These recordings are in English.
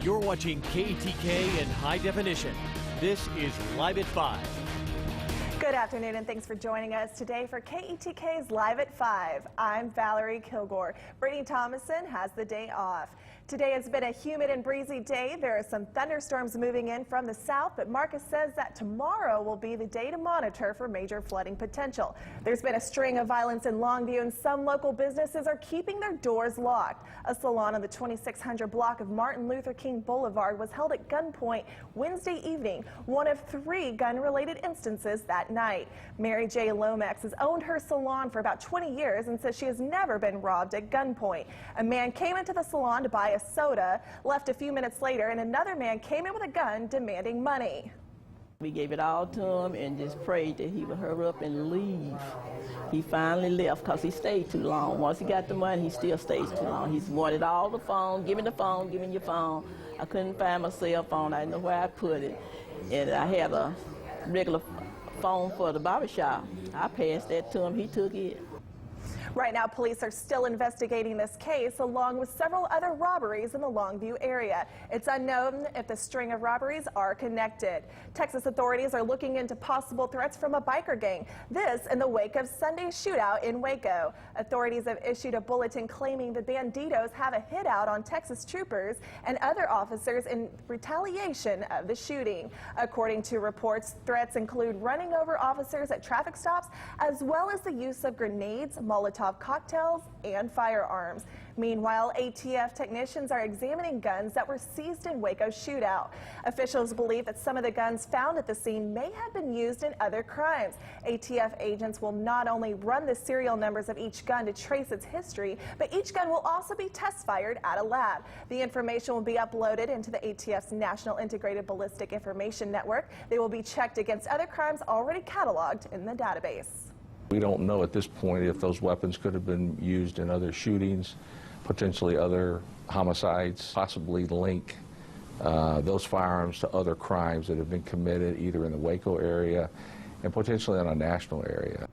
You're watching KETK in high definition. This is Live at 5. Good afternoon and thanks for joining us today for KETK's Live at 5. I'm Valerie Kilgore. Brittany Thomason has the day off. Today has been a humid and breezy day. There are some thunderstorms moving in from the south, but Marcus says that tomorrow will be the day to monitor for major flooding potential. There's been a string of violence in Longview and some local businesses are keeping their doors locked. A salon on the 2600 block of Martin Luther King Boulevard was held at gunpoint Wednesday evening, one of 3 gun-related instances that night. Mary J. Lomax has owned her salon for about 20 years and says she has never been robbed at gunpoint. A man came into the salon to buy a soda, left a few minutes later, and another man came in with a gun demanding money. We gave it all to him and just prayed that he would hurry up and leave. He finally left because he stayed too long. Once he got the money, he still stays too long. He's wanted all the phone, give me the phone, give me your phone. I couldn't find my cell phone. I didn't know where I put it. And I had a regular phone for the barbershop. I passed that to him. He took it. Right now, police are still investigating this case, along with several other robberies in the Longview area. It's unknown if the string of robberies are connected. Texas authorities are looking into possible threats from a biker gang. This in the wake of Sunday's shootout in Waco. Authorities have issued a bulletin claiming the banditos have a hit out on Texas troopers and other officers in retaliation of the shooting. According to reports, threats include running over officers at traffic stops, as well as the use of grenades, Molotov cocktails, and firearms. Meanwhile, ATF technicians are examining guns that were seized in Waco's shootout. Officials believe that some of the guns found at the scene may have been used in other crimes. ATF agents will not only run the serial numbers of each gun to trace its history, but each gun will also be test fired at a lab. The information will be uploaded into the ATF's National Integrated Ballistic Information Network. They will be checked against other crimes already cataloged in the database. We don't know at this point if those weapons could have been used in other shootings, potentially other homicides, possibly link those firearms to other crimes that have been committed either in the Waco area and potentially in a national area.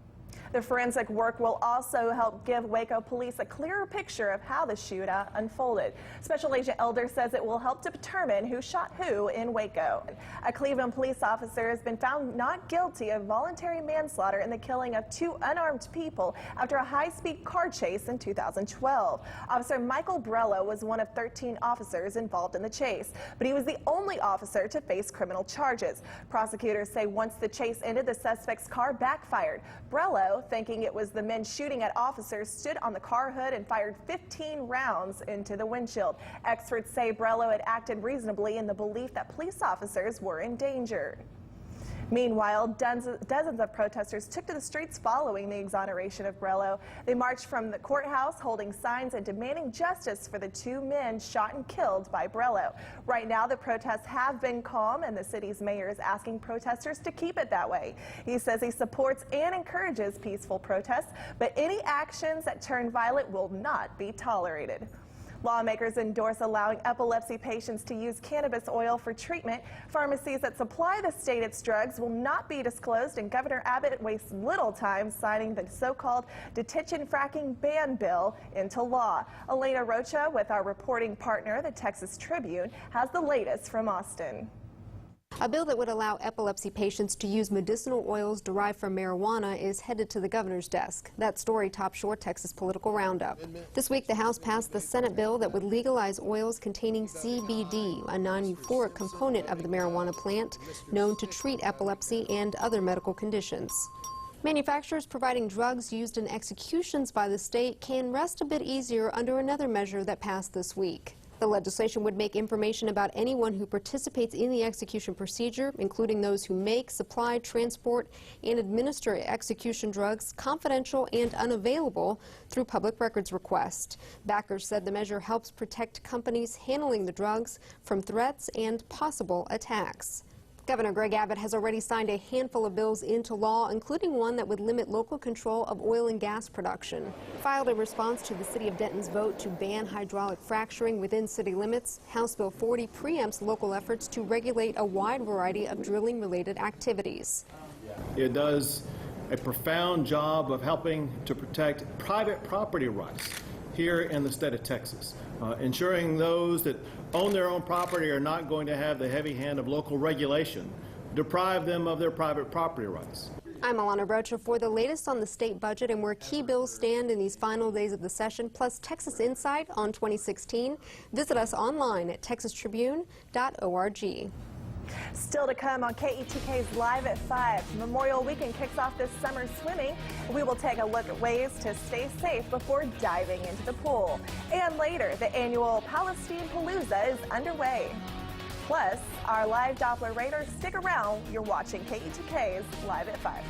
The forensic work will also help give Waco police a clearer picture of how the shootout unfolded. Special Agent Elder says it will help to determine who shot who in Waco. A Cleveland police officer has been found not guilty of voluntary manslaughter in the killing of 2 unarmed people after a high-speed car chase in 2012. Officer Michael Brelo was one of 13 officers involved in the chase, but he was the only officer to face criminal charges. Prosecutors say once the chase ended, the suspect's car backfired. Brelo, thinking it was the men shooting at officers, stood on the car hood and fired 15 rounds into the windshield. Experts say Brelo had acted reasonably in the belief that police officers were endangered. Meanwhile, dozens of protesters took to the streets following the exoneration of Brelo. They marched from the courthouse holding signs and demanding justice for the 2 men shot and killed by Brelo. Right now, the protests have been calm, and the city's mayor is asking protesters to keep it that way. He says he supports and encourages peaceful protests, but any actions that turn violent will not be tolerated. Lawmakers endorse allowing epilepsy patients to use cannabis oil for treatment. Pharmacies that supply the state its drugs will not be disclosed, and Governor Abbott wastes little time signing the so-called detention fracking ban bill into law. Elena Rocha, with our reporting partner, the Texas Tribune, has the latest from Austin. A bill that would allow epilepsy patients to use medicinal oils derived from marijuana is headed to the governor's desk. That story tops your Texas political roundup. This week, the House passed the Senate bill that would legalize oils containing CBD, a non-euphoric component of the marijuana plant known to treat epilepsy and other medical conditions. Manufacturers providing drugs used in executions by the state can rest a bit easier under another measure that passed this week. The legislation would make information about anyone who participates in the execution procedure, including those who make, supply, transport, and administer execution drugs, confidential and unavailable through public records request. Backers said the measure helps protect companies handling the drugs from threats and possible attacks. Governor Greg Abbott has already signed a handful of bills into law, including one that would limit local control of oil and gas production. Filed in response to the City of Denton's vote to ban hydraulic fracturing within city limits, House Bill 40 preempts local efforts to regulate a wide variety of drilling-related activities. It does a profound job of helping to protect private property rights here in the state of Texas, ensuring those that own their own property are not going to have the heavy hand of local regulation deprive them of their private property rights. I'm Alana Brocha for the latest on the state budget and where key bills stand in these final days of the session, plus Texas Insight on 2016. Visit us online at texastribune.org. Still to come on KETK's Live at 5. Memorial Weekend kicks off this summer swimming. We will take a look at ways to stay safe before diving into the pool. And later, the annual Palestine Palooza is underway. Plus, our live Doppler radar. Stick around. You're watching KETK's Live at 5.